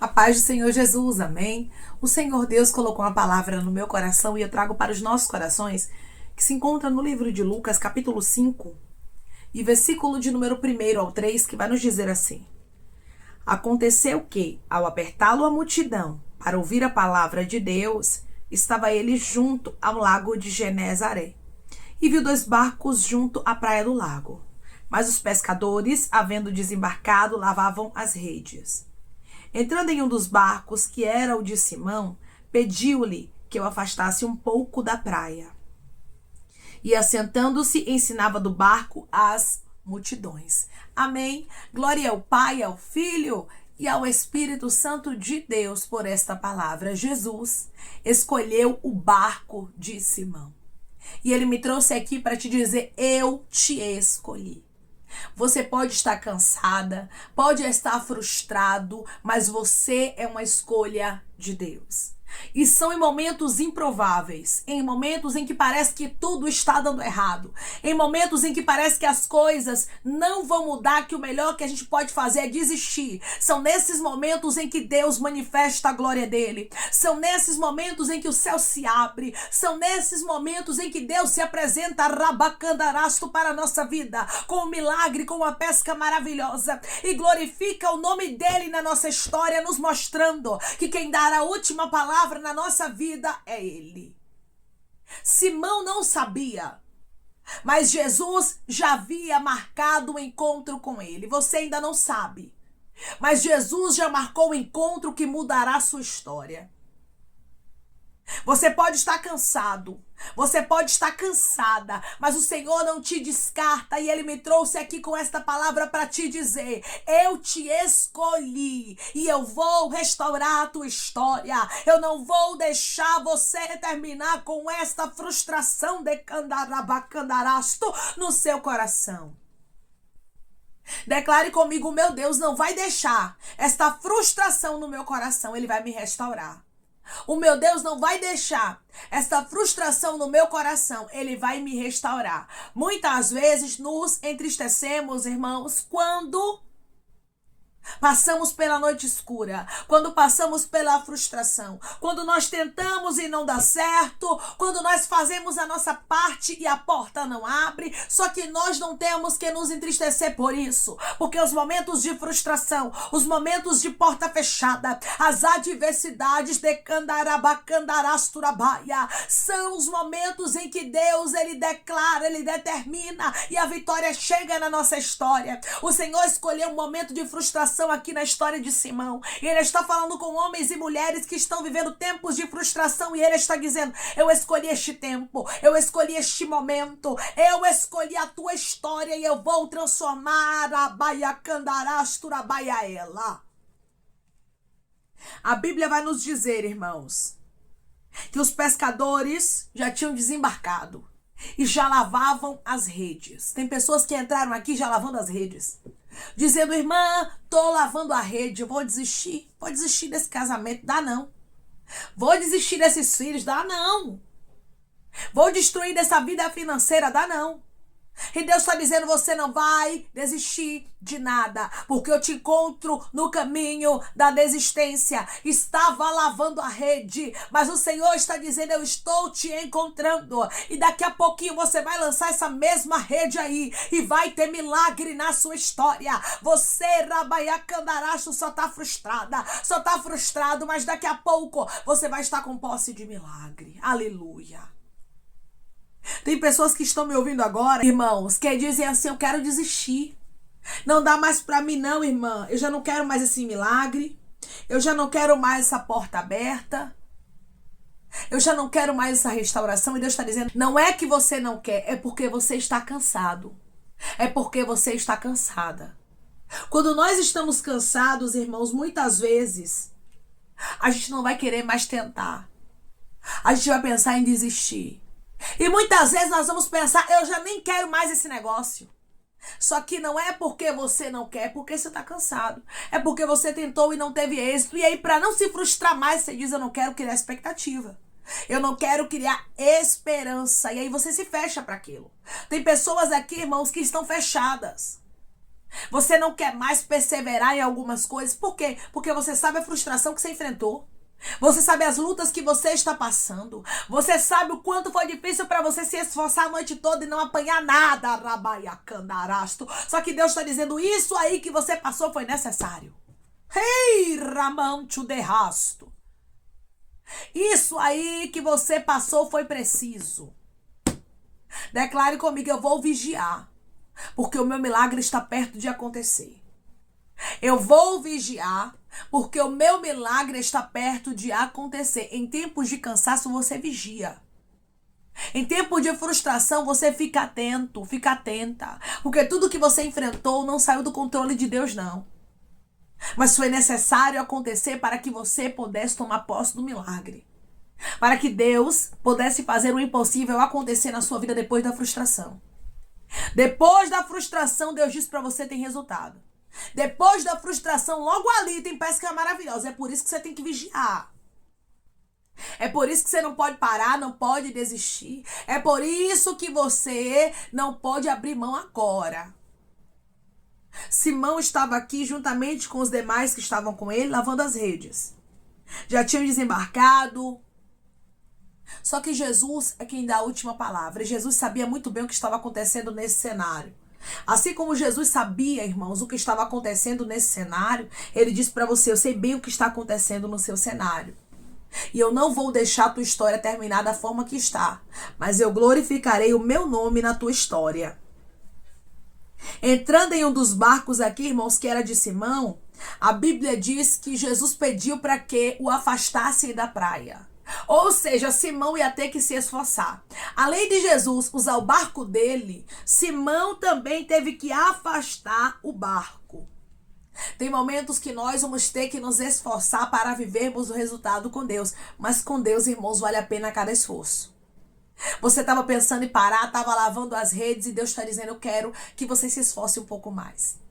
A paz do Senhor Jesus, amém? O Senhor Deus colocou uma palavra no meu coração e eu trago para os nossos corações, que se encontra no livro de Lucas, capítulo 5, e versículo de número 1 ao 3, que vai nos dizer assim: Aconteceu que, ao apertá-lo a multidão para ouvir a palavra de Deus, estava ele junto ao lago de Genezaré, e viu 2 barcos junto à praia do lago. Mas os pescadores, havendo desembarcado, lavavam as redes. Entrando em um dos barcos, que era o de Simão, pediu-lhe que o afastasse um pouco da praia. E assentando-se, ensinava do barco às multidões. Amém. Glória ao Pai, ao Filho e ao Espírito Santo de Deus por esta palavra. Jesus escolheu o barco de Simão. E ele me trouxe aqui para te dizer: eu te escolhi. Você pode estar cansada, pode estar frustrado, mas você é uma escolha de Deus. E são em momentos improváveis, em momentos em que parece que tudo está dando errado, em momentos em que parece que as coisas não vão mudar, que o melhor que a gente pode fazer é desistir. São nesses momentos em que Deus manifesta a glória dele. São nesses momentos em que o céu se abre. São nesses momentos em que Deus se apresenta rabacandarasto para a nossa vida, com um milagre, com uma pesca maravilhosa, e glorifica o nome dele na nossa história, nos mostrando que quem dá a última palavra na nossa vida é ele. Simão não sabia, mas Jesus já havia marcado o encontro com ele. Você ainda não sabe, mas Jesus já marcou o encontro que mudará a sua história. Você pode estar cansado, você pode estar cansada, mas o Senhor não te descarta, e Ele me trouxe aqui com esta palavra para te dizer: eu te escolhi e eu vou restaurar a tua história. Eu não vou deixar você terminar com esta frustração de candarabacandarasto no seu coração. Declare comigo: meu Deus não vai deixar esta frustração no meu coração, Ele vai me restaurar. O meu Deus não vai deixar essa frustração no meu coração, Ele vai me restaurar. Muitas vezes nos entristecemos, irmãos, quando passamos pela noite escura, quando passamos pela frustração, quando nós tentamos e não dá certo, quando nós fazemos a nossa parte e a porta não abre. Só que nós não temos que nos entristecer por isso, porque os momentos de frustração, os momentos de porta fechada, as adversidades de candarabacandarasturabaia, são os momentos em que Deus, Ele declara, Ele determina, e a vitória chega na nossa história. O Senhor escolheu um momento de frustração aqui na história de Simão, e Ele está falando com homens e mulheres que estão vivendo tempos de frustração, e Ele está dizendo: eu escolhi este tempo, eu escolhi este momento, eu escolhi a tua história, e eu vou transformar a baiacandarasturabaia. A Bíblia vai nos dizer, irmãos, que os pescadores já tinham desembarcado e já lavavam as redes. Tem pessoas que entraram aqui já lavando as redes, dizendo: irmã, tô lavando a rede, eu vou desistir desse casamento, dá não. Vou desistir desses filhos, dá não. Vou destruir dessa vida financeira, dá não. E Deus está dizendo: você não vai desistir de nada, porque eu te encontro no caminho da desistência. Estava lavando a rede, mas o Senhor está dizendo: eu estou te encontrando, e daqui a pouquinho você vai lançar essa mesma rede aí, e vai ter milagre na sua história. Você, rabaiacandaracho, só está frustrado, mas daqui a pouco você vai estar com posse de milagre. Aleluia. Tem pessoas que estão me ouvindo agora, irmãos, que dizem assim: eu quero desistir. Não dá mais pra mim não, irmã. Eu já não quero mais esse milagre. Eu já não quero mais essa porta aberta. Eu já não quero mais essa restauração. E Deus está dizendo: não é que você não quer, é porque você está cansado. É porque você está cansada. Quando nós estamos cansados, irmãos, muitas vezes a gente não vai querer mais tentar. A gente vai pensar em desistir. E muitas vezes nós vamos pensar: eu já nem quero mais esse negócio. Só que não é porque você não quer, é porque você está cansado. É porque você tentou e não teve êxito. E aí, para não se frustrar mais, você diz: eu não quero criar expectativa. Eu não quero criar esperança. E aí você se fecha para aquilo. Tem pessoas aqui, irmãos, que estão fechadas. Você não quer mais perseverar em algumas coisas. Por quê? Porque você sabe a frustração que você enfrentou. Você sabe as lutas que você está passando. Você sabe o quanto foi difícil para você se esforçar a noite toda e não apanhar nada. Rabaiacandarasto. Só que Deus está dizendo, isso aí que você passou foi necessário. Ei, Ramancho de rasto. Isso aí que você passou foi preciso. Declare comigo, eu vou vigiar. Porque o meu milagre está perto de acontecer. Eu vou vigiar, porque o meu milagre está perto de acontecer. Em tempos de cansaço, você vigia. Em tempos de frustração, você fica atento, fica atenta. Porque tudo que você enfrentou não saiu do controle de Deus, não. Mas foi necessário acontecer para que você pudesse tomar posse do milagre. Para que Deus pudesse fazer o impossível acontecer na sua vida depois da frustração. Depois da frustração, Deus disse para você tem resultado. Depois da frustração, logo ali tem pesca maravilhosa. É por isso que você tem que vigiar. É por isso que você não pode parar, não pode desistir. É por isso que você não pode abrir mão agora. Simão estava aqui juntamente com os demais que estavam com ele, lavando as redes. Já tinham desembarcado. Só que Jesus é quem dá a última palavra. E Jesus sabia muito bem o que estava acontecendo nesse cenário. Assim como Jesus sabia, irmãos, o que estava acontecendo nesse cenário, ele disse para você, eu sei bem o que está acontecendo no seu cenário. E eu não vou deixar a tua história terminar da forma que está, mas eu glorificarei o meu nome na tua história. Entrando em um dos barcos aqui, irmãos, que era de Simão, a Bíblia diz que Jesus pediu para que o afastassem da praia. Ou seja, Simão ia ter que se esforçar. Além de Jesus usar o barco dele, Simão também teve que afastar o barco. Tem momentos que nós vamos ter que nos esforçar para vivermos o resultado com Deus. Mas com Deus, irmãos, vale a pena cada esforço. Você estava pensando em parar, estava lavando as redes e Deus está dizendo, eu quero que você se esforce um pouco mais.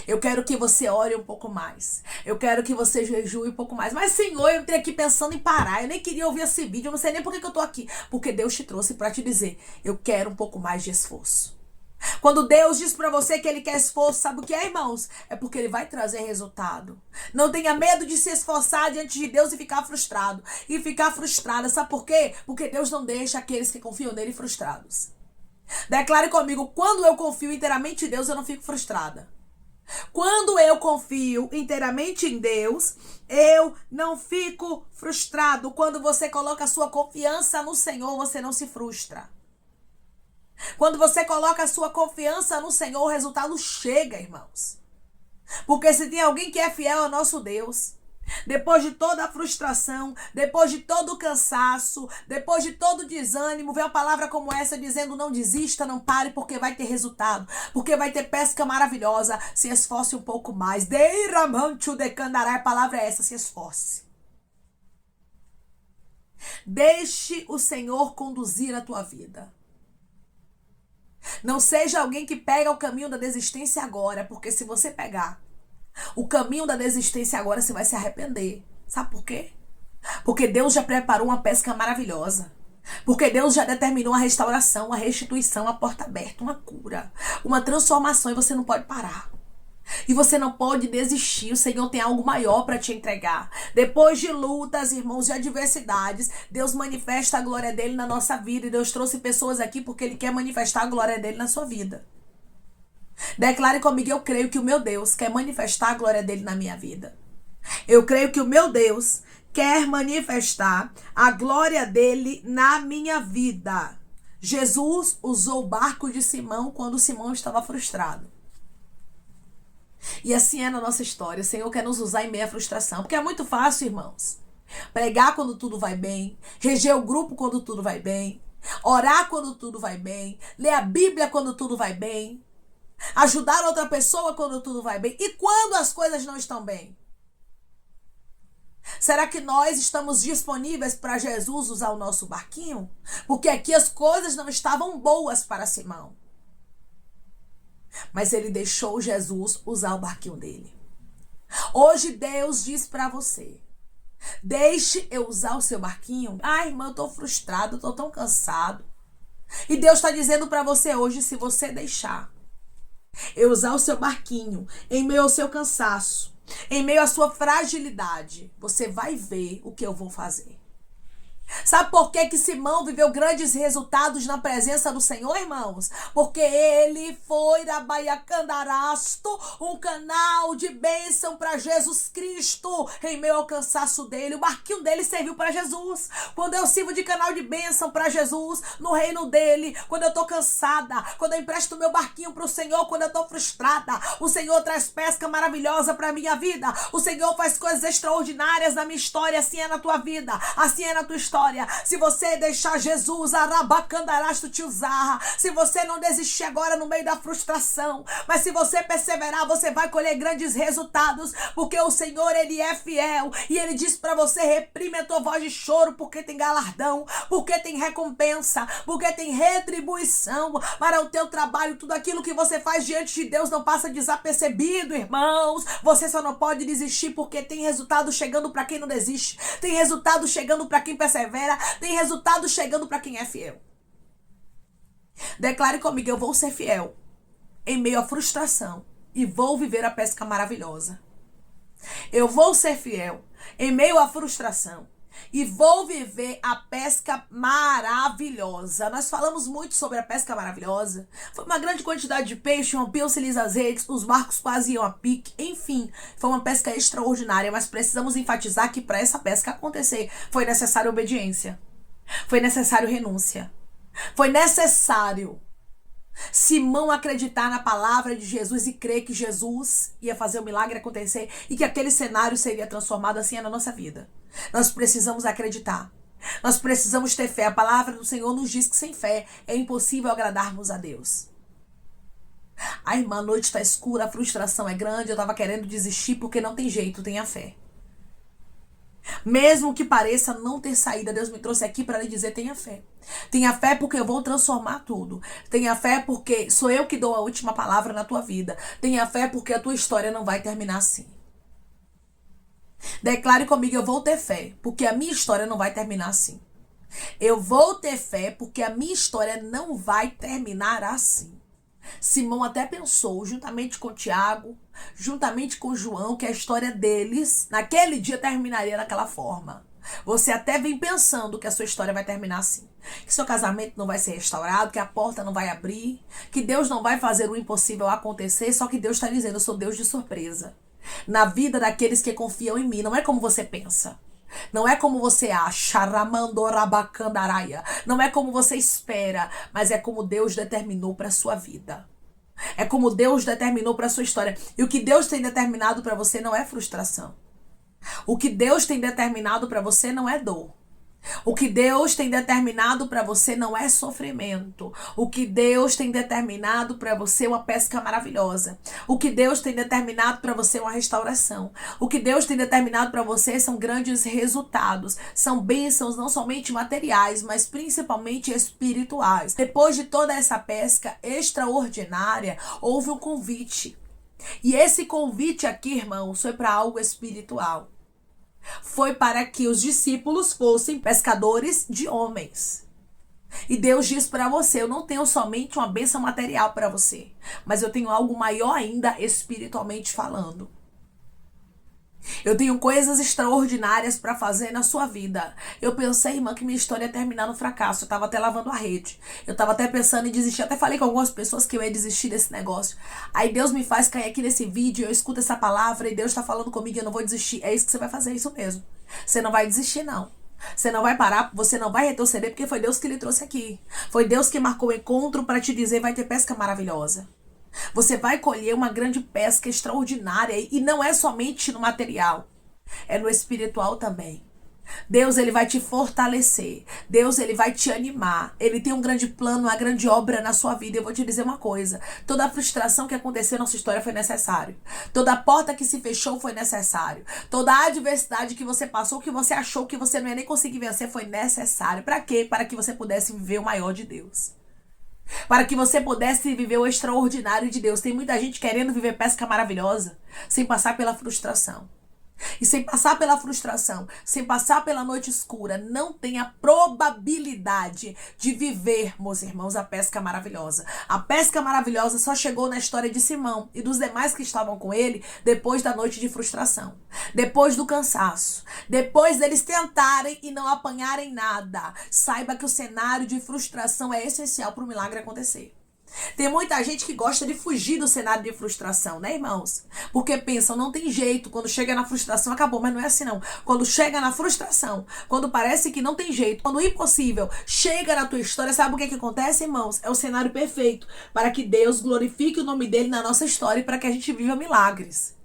Eu quero que você ore um pouco mais. Eu quero que você jejue um pouco mais. Mas, Senhor, eu entrei aqui pensando em parar. Eu nem queria ouvir esse vídeo. Eu não sei nem por que eu tô aqui. Porque Deus te trouxe para te dizer, eu quero um pouco mais de esforço. Quando Deus diz para você que Ele quer esforço, sabe o que é, irmãos? É porque Ele vai trazer resultado. Não tenha medo de se esforçar diante de Deus e ficar frustrado. E ficar frustrada, sabe por quê? Porque Deus não deixa aqueles que confiam nele frustrados. Declare comigo, quando eu confio inteiramente em Deus, eu não fico frustrada. Quando eu confio inteiramente em Deus, eu não fico frustrado. Quando você coloca a sua confiança no Senhor, você não se frustra. Quando você coloca a sua confiança no Senhor, o resultado chega, irmãos. Porque se tem alguém que é fiel ao nosso Deus, depois de toda a frustração, depois de todo o cansaço, depois de todo o desânimo, vem uma palavra como essa dizendo não desista, não pare, porque vai ter resultado, porque vai ter pesca maravilhosa, se esforce um pouco mais. Deiramancho de candará, a palavra é essa, se esforce. Deixe o Senhor conduzir a tua vida. Não seja alguém que pega o caminho da desistência agora, porque se você pegar o caminho da desistência agora, você vai se arrepender. Sabe por quê? Porque Deus já preparou uma pesca maravilhosa. Porque Deus já determinou a restauração, a restituição, a porta aberta, uma cura, uma transformação, e você não pode parar. E você não pode desistir. O Senhor tem algo maior para te entregar. Depois de lutas, irmãos, de adversidades, Deus manifesta a glória dele na nossa vida. E Deus trouxe pessoas aqui porque Ele quer manifestar a glória dele na sua vida. Declare comigo, eu creio que o meu Deus quer manifestar a glória dele na minha vida. Eu creio que o meu Deus quer manifestar a glória dele na minha vida. Jesus usou o barco de Simão quando Simão estava frustrado. E assim é na nossa história. O Senhor quer nos usar em meio à frustração. Porque é muito fácil, irmãos. Pregar quando tudo vai bem. Reger o grupo quando tudo vai bem. Orar quando tudo vai bem. Ler a Bíblia quando tudo vai bem. Ajudar outra pessoa quando tudo vai bem. E quando as coisas não estão bem? Será que nós estamos disponíveis para Jesus usar o nosso barquinho? Porque aqui as coisas não estavam boas para Simão. Mas ele deixou Jesus usar o barquinho dele. Hoje Deus diz para você, deixe eu usar o seu barquinho. Ai, irmã, eu tô frustrado, eu tô tão cansado. E Deus está dizendo para você hoje, se você deixar, Eu usar o seu barquinho em meio ao seu cansaço, em meio à sua fragilidade, você vai ver o que eu vou fazer. Sabe por que Simão viveu grandes resultados na presença do Senhor, irmãos? Porque ele foi da Baiacandarasto, um canal de bênção para Jesus Cristo em meio ao cansaço dele. O barquinho dele serviu para Jesus. Quando eu sirvo de canal de bênção para Jesus no reino dele, quando eu tô cansada, quando eu empresto meu barquinho pro Senhor, quando eu tô frustrada, o Senhor traz pesca maravilhosa para minha vida. O Senhor faz coisas extraordinárias na minha história. Assim é na tua vida, assim é na tua história. Se você deixar Jesus Arabacandarasto te usar, se você não desistir agora no meio da frustração, mas se você perseverar, você vai colher grandes resultados, porque o Senhor, ele é fiel, e ele diz para você: reprime a tua voz de choro, porque tem galardão, porque tem recompensa, porque tem retribuição para o teu trabalho. Tudo aquilo que você faz diante de Deus não passa desapercebido, irmãos. Você só não pode desistir, porque tem resultado chegando para quem não desiste, tem resultado chegando para quem persevera, tem resultado chegando para quem é fiel. Declare comigo: eu vou ser fiel em meio à frustração e vou viver a pesca maravilhosa. Eu vou ser fiel em meio à frustração e vou viver a pesca maravilhosa. Nós falamos muito sobre a pesca maravilhosa. Foi uma grande quantidade de peixe, rompiam-se-lhes as redes, os barcos quase iam a pique. Enfim, foi uma pesca extraordinária, mas precisamos enfatizar que para essa pesca acontecer, foi necessário obediência. Foi necessário renúncia. Foi necessário Simão acreditar na palavra de Jesus e crer que Jesus ia fazer o milagre acontecer e que aquele cenário seria transformado. Assim é na nossa vida. Nós precisamos acreditar. Nós precisamos ter fé. A palavra do Senhor nos diz que sem fé é impossível agradarmos a Deus. A irmã, a noite está escura, a frustração é grande, eu estava querendo desistir porque não tem jeito, tenha fé. Mesmo que pareça não ter saída, Deus me trouxe aqui para lhe dizer: tenha fé. Tenha fé, porque eu vou transformar tudo. Tenha fé, porque sou eu que dou a última palavra na tua vida. Tenha fé, porque a tua história não vai terminar assim. Declare comigo: eu vou ter fé, porque a minha história não vai terminar assim. Eu vou ter fé, porque a minha história não vai terminar assim. Simão até pensou, juntamente com Tiago, juntamente com João, que a história deles, naquele dia, terminaria daquela forma. Você até vem pensando que a sua história vai terminar assim. Que seu casamento não vai ser restaurado, que a porta não vai abrir, que Deus não vai fazer o impossível acontecer, só que Deus está dizendo: eu sou Deus de surpresa. Na vida daqueles que confiam em mim, não é como você pensa. Não é como você acha, não é como você espera, mas é como Deus determinou para a sua vida. É como Deus determinou para a sua história. E o que Deus tem determinado para você não é frustração. O que Deus tem determinado para você não é dor. O que Deus tem determinado para você não é sofrimento. O que Deus tem determinado para você é uma pesca maravilhosa. O que Deus tem determinado para você é uma restauração. O que Deus tem determinado para você são grandes resultados. São bênçãos não somente materiais, mas principalmente espirituais. Depois de toda essa pesca extraordinária, houve um convite. E esse convite aqui, irmãos, foi para algo espiritual. Foi para que os discípulos fossem pescadores de homens. E Deus diz para você: eu não tenho somente uma bênção material para você, mas eu tenho algo maior ainda espiritualmente falando. Eu tenho coisas extraordinárias para fazer na sua vida. Eu pensei, irmã, que minha história ia terminar no fracasso. Eu estava até lavando a rede. Eu estava até pensando em desistir. Até falei com algumas pessoas que eu ia desistir desse negócio. Aí Deus me faz cair aqui nesse vídeo. Eu escuto essa palavra e Deus está falando comigo: eu não vou desistir. É isso que você vai fazer, isso mesmo. Você não vai desistir, não. Você não vai parar, você não vai retroceder, porque foi Deus que lhe trouxe aqui. Foi Deus que marcou o encontro para te dizer: vai ter pesca maravilhosa. Você vai colher uma grande pesca extraordinária, e não é somente no material, é no espiritual também. Deus, ele vai te fortalecer. Deus, ele vai te animar. Ele tem um grande plano, uma grande obra na sua vida. Eu vou te dizer uma coisa: toda a frustração que aconteceu na sua história foi necessário. Toda a porta que se fechou foi necessário. Toda a adversidade que você passou, que você achou que você não ia nem conseguir vencer, foi necessário. Para quê? Para que você pudesse viver o maior de Deus. Para que você pudesse viver o extraordinário de Deus. Tem muita gente querendo viver pesca maravilhosa sem passar pela frustração. E sem passar pela frustração, sem passar pela noite escura, não tem a probabilidade de vivermos, irmãos, a pesca maravilhosa. A pesca maravilhosa só chegou na história de Simão e dos demais que estavam com ele depois da noite de frustração, depois do cansaço, depois deles tentarem e não apanharem nada. Saiba que o cenário de frustração é essencial para o milagre acontecer. Tem muita gente que gosta de fugir do cenário de frustração, né, irmãos? Porque pensam, não tem jeito, quando chega na frustração acabou, mas não é assim não. Quando chega na frustração, quando parece que não tem jeito, quando o impossível chega na tua história, sabe o que acontece, irmãos? É o cenário perfeito para que Deus glorifique o nome dele na nossa história e para que a gente viva milagres.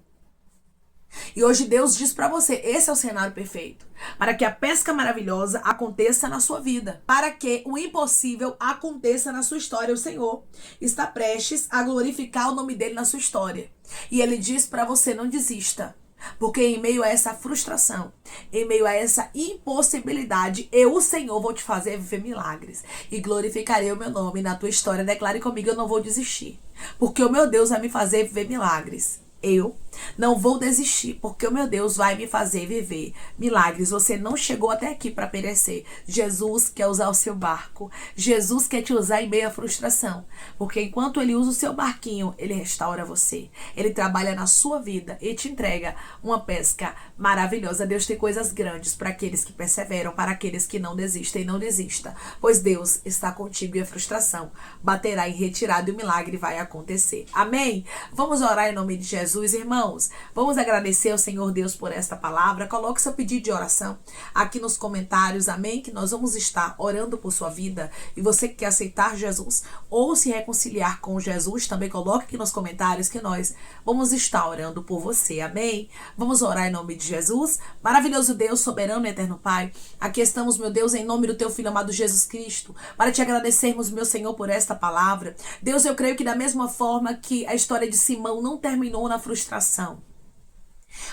E hoje Deus diz para você, esse é o cenário perfeito, para que a pesca maravilhosa aconteça na sua vida, para que o impossível aconteça na sua história. O Senhor está prestes a glorificar o nome dele na sua história. E ele diz para você, não desista, porque em meio a essa frustração, em meio a essa impossibilidade, eu, o Senhor, vou te fazer viver milagres e glorificarei o meu nome na tua história. Declare comigo, eu não vou desistir, porque o meu Deus vai me fazer viver milagres. Eu não vou desistir, porque o meu Deus vai me fazer viver milagres. Você não chegou até aqui para perecer. Jesus quer usar o seu barco. Jesus quer te usar em meio à frustração. Porque enquanto ele usa o seu barquinho, ele restaura você. Ele trabalha na sua vida e te entrega uma pesca maravilhosa. Deus tem coisas grandes para aqueles que perseveram, para aqueles que não desistem. Não desista, pois Deus está contigo e a frustração baterá em retirada e o milagre vai acontecer. Amém? Vamos orar em nome de Jesus. Irmãos, vamos agradecer ao Senhor Deus por esta palavra. Coloque seu pedido de oração aqui nos comentários, amém? Que nós vamos estar orando por sua vida. E você que quer aceitar Jesus ou se reconciliar com Jesus, também coloque aqui nos comentários que nós vamos estar orando por você, amém? Vamos orar em nome de Jesus. Maravilhoso Deus, soberano e eterno Pai, aqui estamos, meu Deus, em nome do teu Filho amado Jesus Cristo, para te agradecermos, meu Senhor, por esta palavra. Deus, eu creio que da mesma forma que a história de Simão não terminou na frustração,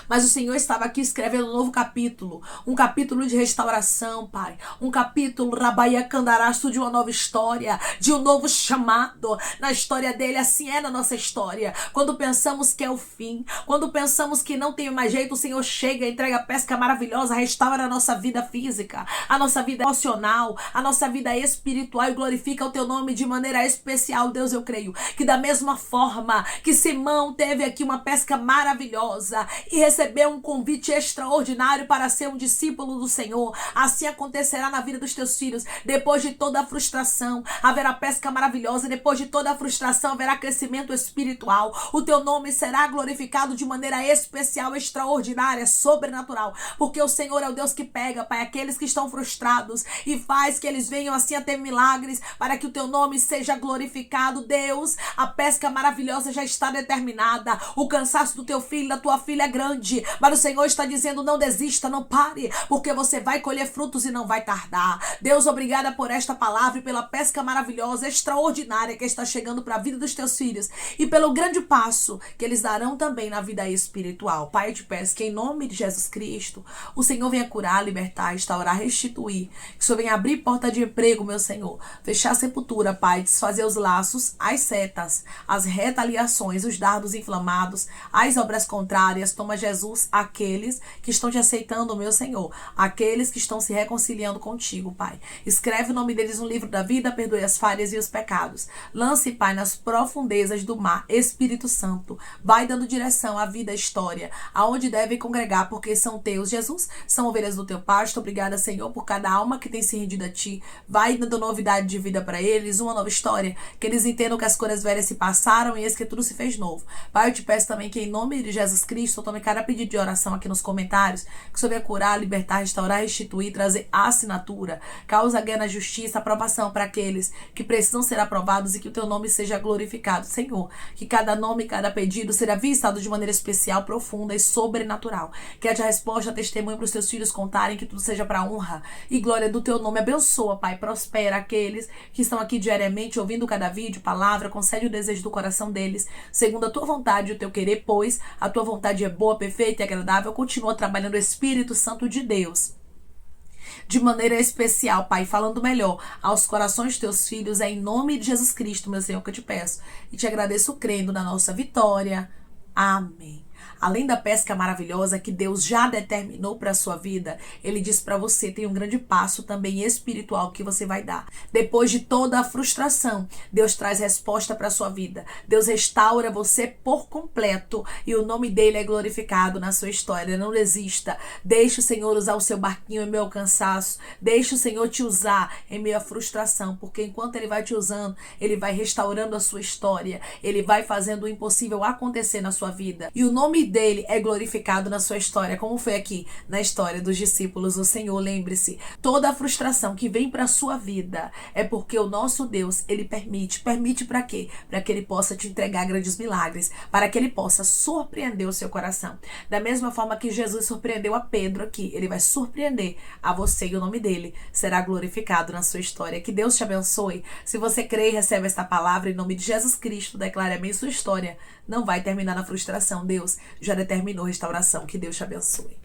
mas o Senhor estava aqui escrevendo um novo capítulo, um capítulo de restauração, Pai, um capítulo, Rabaia Candaraço, de uma nova história, de um novo chamado na história dele. Assim é na nossa história. Quando pensamos que é o fim, quando pensamos que não tem mais jeito, o Senhor chega, entrega a pesca maravilhosa, restaura a nossa vida física, a nossa vida emocional, a nossa vida espiritual e glorifica o teu nome de maneira especial. Deus, eu creio que da mesma forma que Simão teve aqui uma pesca maravilhosa e recebeu um convite extraordinário para ser um discípulo do Senhor, assim acontecerá na vida dos teus filhos. Depois de toda a frustração, haverá pesca maravilhosa. Depois de toda a frustração, haverá crescimento espiritual. O teu nome será glorificado de maneira especial, extraordinária, sobrenatural, porque o Senhor é o Deus que pega, Pai, aqueles que estão frustrados e faz que eles venham assim a ter milagres, para que o teu nome seja glorificado. Deus, a pesca maravilhosa já está determinada. O cansaço do teu filho, da tua filha é grande, mas o Senhor está dizendo, não desista, não pare, porque você vai colher frutos e não vai tardar. Deus, obrigada por esta palavra e pela pesca maravilhosa, extraordinária que está chegando para a vida dos teus filhos e pelo grande passo que eles darão também na vida espiritual. Pai, eu te peço que em nome de Jesus Cristo, o Senhor venha curar, libertar, restaurar, restituir, que o Senhor venha abrir porta de emprego, meu Senhor, fechar a sepultura, Pai, desfazer os laços, as setas, as retaliações, os dardos inflamados, as obras contrárias. Toma, Jesus, aqueles que estão te aceitando, meu Senhor, aqueles que estão se reconciliando contigo, Pai. Escreve o nome deles no livro da vida, perdoe as falhas e os pecados. Lance, Pai, nas profundezas do mar. Espírito Santo, vai dando direção à vida, à história, aonde devem congregar, porque são teus, Jesus, são ovelhas do teu pasto. Obrigada, Senhor, por cada alma que tem se rendido a ti. Vai dando novidade de vida para eles, uma nova história, que eles entendam que as coisas velhas se passaram e eis que tudo se fez novo. Pai, eu te peço também que em nome de Jesus Cristo, tome cada pedido de oração aqui nos comentários, que o Senhor venha curar, libertar, restaurar, restituir, trazer a assinatura, causa guerra na justiça, aprovação para aqueles que precisam ser aprovados e que o teu nome seja glorificado, Senhor, que cada nome, cada pedido será visitado de maneira especial, profunda e sobrenatural, que haja resposta, testemunho para os teus filhos contarem, que tudo seja para a honra e glória do teu nome. Abençoa, Pai, prospera aqueles que estão aqui diariamente ouvindo cada vídeo, palavra, concede o desejo do coração deles, segundo a tua vontade e o teu querer, pois a tua vontade é boa, perfeita e agradável. Continua trabalhando o Espírito Santo de Deus de maneira especial, Pai, falando melhor aos corações de teus filhos. É em nome de Jesus Cristo, meu Senhor, que eu te peço e te agradeço crendo na nossa vitória. Amém. Além da pesca maravilhosa que Deus já determinou para a sua vida, Ele diz para você, tem um grande passo também espiritual que você vai dar. Depois de toda a frustração, Deus traz resposta para a sua vida. Deus restaura você por completo e o nome dele é glorificado na sua história. Não desista. Deixe o Senhor usar o seu barquinho em meio ao cansaço. Deixe o Senhor te usar em meio à frustração, porque enquanto Ele vai te usando, Ele vai restaurando a sua história. Ele vai fazendo o impossível acontecer na sua vida. E o nome dele é glorificado na sua história, como foi aqui na história dos discípulos do Senhor. Lembre-se, toda a frustração que vem para a sua vida é porque o nosso Deus, Ele permite para quê? Para que Ele possa te entregar grandes milagres, para que Ele possa surpreender o seu coração. Da mesma forma que Jesus surpreendeu a Pedro aqui, Ele vai surpreender a você e o nome dele será glorificado na sua história. Que Deus te abençoe. Se você crê e recebe esta palavra em nome de Jesus Cristo, declare amém. Sua história não vai terminar na frustração. Deus já determinou restauração. Que Deus te abençoe.